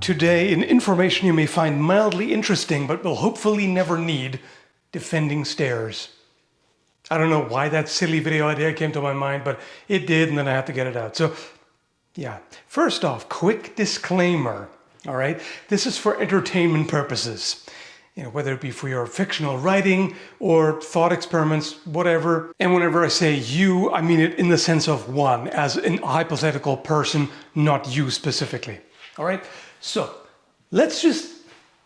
Today, in information you may find mildly interesting, but will hopefully never need, defending stairs. I don't know why that silly video idea came to my mind, but it did, and then I had to get it out. So, yeah. First off, quick disclaimer, all right? This is for entertainment purposes. You know, whether it be for your fictional writing or thought experiments, whatever. And whenever I say you, I mean it in the sense of one, as a hypothetical person, not you specifically, all right? So, let's just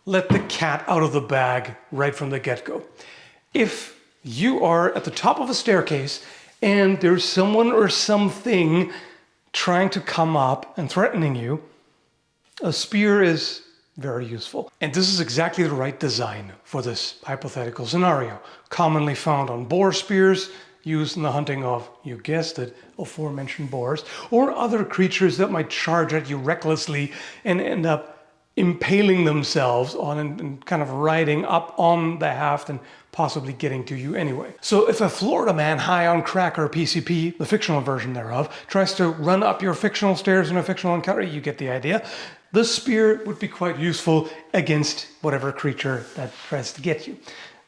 let the cat out of the bag right from the get-go. If you are at the top of a staircase and there's someone or something trying to come up and threatening you, a spear is very useful. And this is exactly the right design for this hypothetical scenario. Commonly found on boar spears, used in the hunting of, you guessed it, aforementioned boars, or other creatures that might charge at you recklessly and end up impaling themselves on and kind of riding up on the haft and possibly getting to you anyway. So if a Florida man high on crack or PCP, the fictional version thereof, tries to run up your fictional stairs in a fictional encounter, you get the idea. The spear would be quite useful against whatever creature that tries to get you.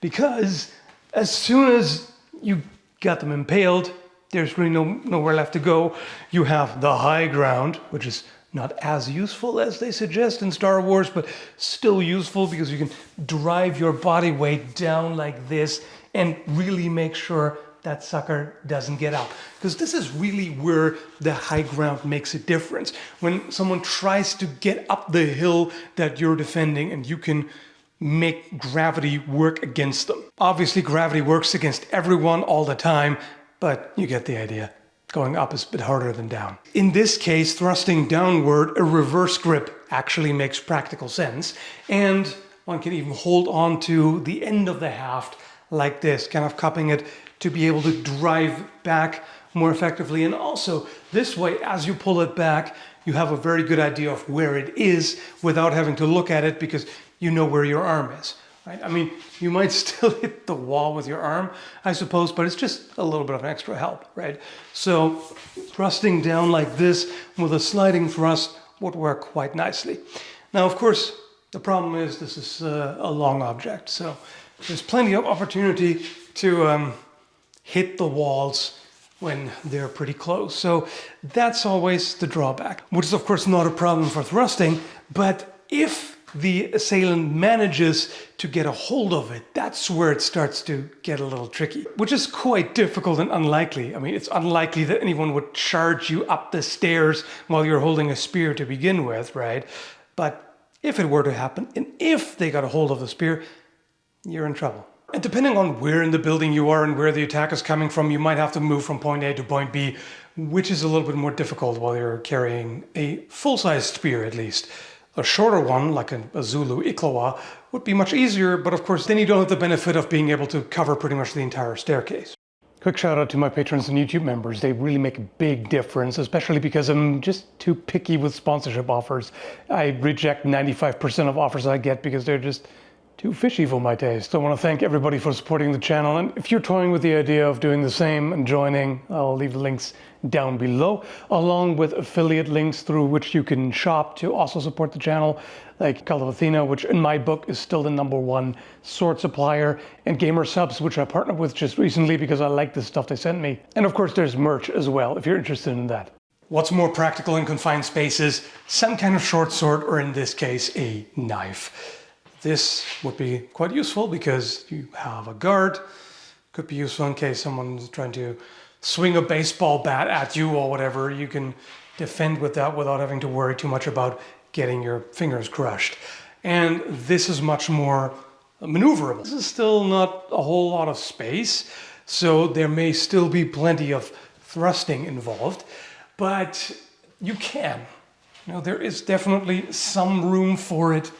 Because as soon as you got them impaled, there's really nowhere left to go. You have the high ground, which is not as useful as they suggest in Star Wars, but still useful because you can drive your body weight down like this and really make sure that sucker doesn't get out. Because this is really where the high ground makes a difference. When someone tries to get up the hill that you're defending and you can make gravity work against them. Obviously, gravity works against everyone all the time, but you get the idea. Going up is a bit harder than down. In this case, thrusting downward, a reverse grip actually makes practical sense. And one can even hold on to the end of the haft like this, kind of cupping it to be able to drive back more effectively. And also, this way, as you pull it back, you have a very good idea of where it is without having to look at it because you know where your arm is, right? I mean, you might still hit the wall with your arm, I suppose, but it's just a little bit of an extra help, right? So thrusting down like this with a sliding thrust would work quite nicely. Now, of course, the problem is this is a long object, so there's plenty of opportunity to hit the walls when they're pretty close. So that's always the drawback, which is of course not a problem for thrusting, but if the assailant manages to get a hold of it, that's where it starts to get a little tricky, which is quite difficult and unlikely. I mean, it's unlikely that anyone would charge you up the stairs while you're holding a spear to begin with, right? But if it were to happen, and if they got a hold of the spear, you're in trouble. And depending on where in the building you are and where the attack is coming from, you might have to move from point A to point B, which is a little bit more difficult while you're carrying a full-sized spear at least. A shorter one, like a Zulu Iklowa, would be much easier, but of course then you don't have the benefit of being able to cover pretty much the entire staircase. Quick shout out to my patrons and YouTube members. They really make a big difference, especially because I'm just too picky with sponsorship offers. I reject 95% of offers I get because they're just too fishy for my taste. So I want to thank everybody for supporting the channel, and if you're toying with the idea of doing the same and joining, I'll leave the links down below, along with affiliate links through which you can shop to also support the channel, like Kult of Athena, which in my book is still the #1 sword supplier, and GamerSupps, which I partnered with just recently because I like the stuff they sent me. And of course there's merch as well, if you're interested in that. What's more practical in confined spaces? Some kind of short sword, or in this case, a knife. This would be quite useful because you have a guard. Could be useful in case someone's trying to swing a baseball bat at you or whatever. You can defend with that without having to worry too much about getting your fingers crushed. And this is much more maneuverable. This is still not a whole lot of space, so there may still be plenty of thrusting involved, but you can. You know, there is definitely some room for it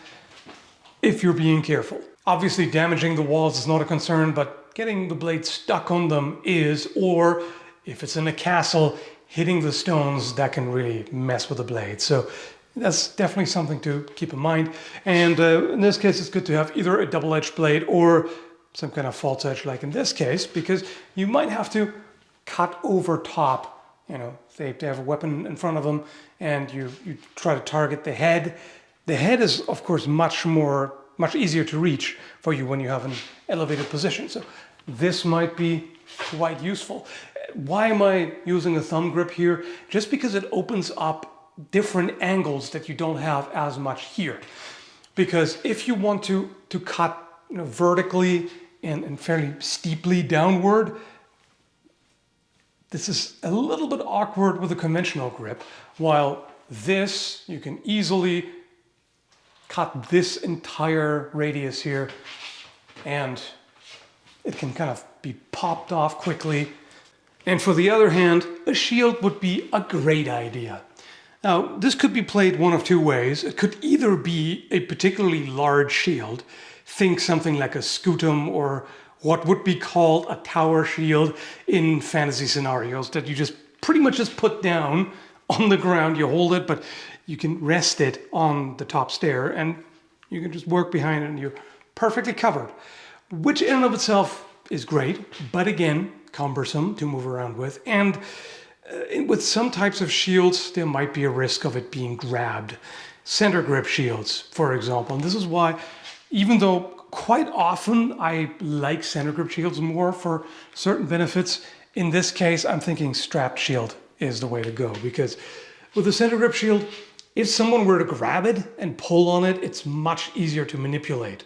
if you're being careful. Obviously damaging the walls is not a concern, but getting the blade stuck on them is, or if it's in a castle, hitting the stones, that can really mess with the blade. So that's definitely something to keep in mind. And in this case, it's good to have either a double-edged blade or some kind of false edge, like in this case, because you might have to cut over top. You know, they have a weapon in front of them and you try to target the head. The head is, of course, much easier to reach for you when you have an elevated position. So this might be quite useful. Why am I using a thumb grip here? Just because it opens up different angles that you don't have as much here. Because if you want to cut vertically and fairly steeply downward, this is a little bit awkward with a conventional grip, while this, you can easily cut this entire radius here and it can kind of be popped off quickly. And for the other hand, a shield would be a great idea. Now, this could be played one of two ways. It could either be a particularly large shield, think something like a scutum or what would be called a tower shield in fantasy scenarios that you just pretty much just put down on the ground. You hold it, but you can rest it on the top stair and you can just work behind it and you're perfectly covered, which in and of itself is great, but again, cumbersome to move around with. And with some types of shields, there might be a risk of it being grabbed. Center grip shields, for example. And this is why, even though quite often I like center grip shields more for certain benefits, in this case, I'm thinking strapped shield is the way to go. Because with a center grip shield, if someone were to grab it and pull on it, it's much easier to manipulate.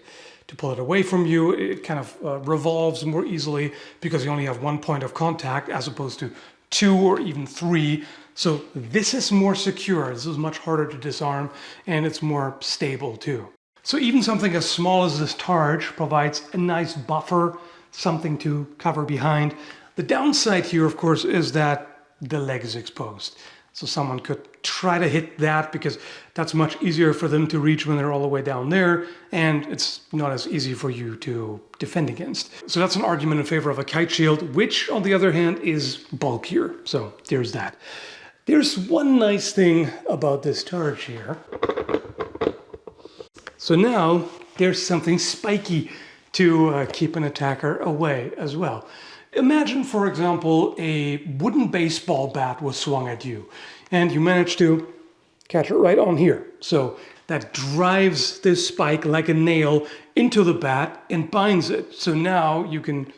To pull it away from you, it kind of revolves more easily because you only have one point of contact as opposed to 2 or even 3. So this is more secure. This is much harder to disarm and it's more stable too. So even something as small as this targe provides a nice buffer, something to cover behind. The downside here, of course, is that the leg is exposed. So someone could try to hit that because that's much easier for them to reach when they're all the way down there, and it's not as easy for you to defend against. So that's an argument in favor of a kite shield, which on the other hand is bulkier. So there's that. There's one nice thing about this targe here. So now there's something spiky to keep an attacker away as well. Imagine, for example, a wooden baseball bat was swung at you and you manage to catch it right on here. So that drives this spike like a nail into the bat and binds it. So now you can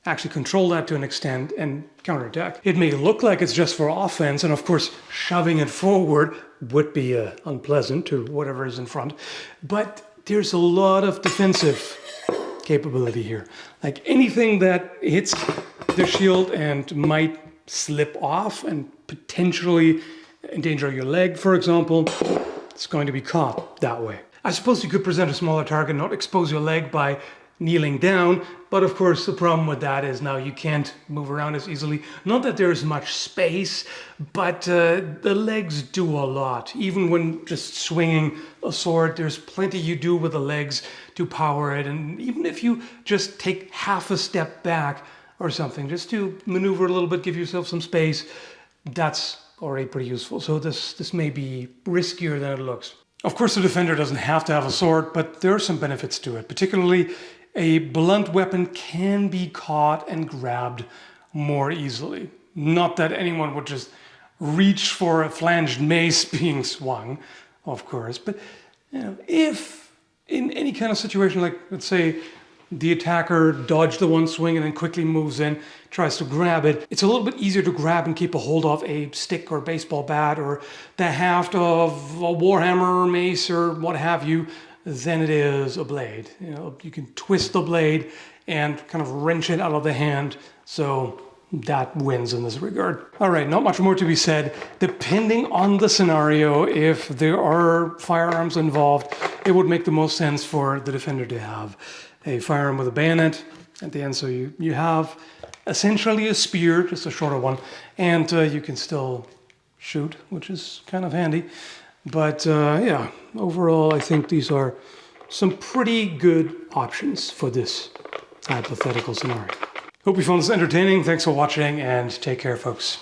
actually control that to an extent and counterattack. It may look like it's just for offense, and of course shoving it forward would be unpleasant to whatever is in front, but there's a lot of defensive capability here. Like anything that hits the shield and might slip off and potentially endanger your leg, for example, it's going to be caught that way. I suppose you could present a smaller target, not expose your leg by kneeling down, but of course the problem with that is now you can't move around as easily. Not that there's much space, but the legs do a lot. Even when just swinging a sword, there's plenty you do with the legs to power it, and even if you just take half a step back or something, just to maneuver a little bit, give yourself some space, that's already pretty useful. So this may be riskier than it looks. Of course, the defender doesn't have to have a sword, but there are some benefits to it. Particularly, a blunt weapon can be caught and grabbed more easily. Not that anyone would just reach for a flanged mace being swung, of course, but if in any kind of situation, like let's say the attacker dodged the one swing and then quickly moves in, tries to grab it, it's a little bit easier to grab and keep a hold of a stick or baseball bat or the haft of a warhammer, mace, or what have you, than it is a blade. You can twist the blade and kind of wrench it out of the hand, so that wins in this regard. All right, not much more to be said. Depending on the scenario, if there are firearms involved, it would make the most sense for the defender to have a firearm with a bayonet at the end, so you have essentially a spear, just a shorter one, and you can still shoot, which is kind of handy. But yeah, overall, I think these are some pretty good options for this hypothetical scenario. Hope you found this entertaining. Thanks for watching, and take care, folks.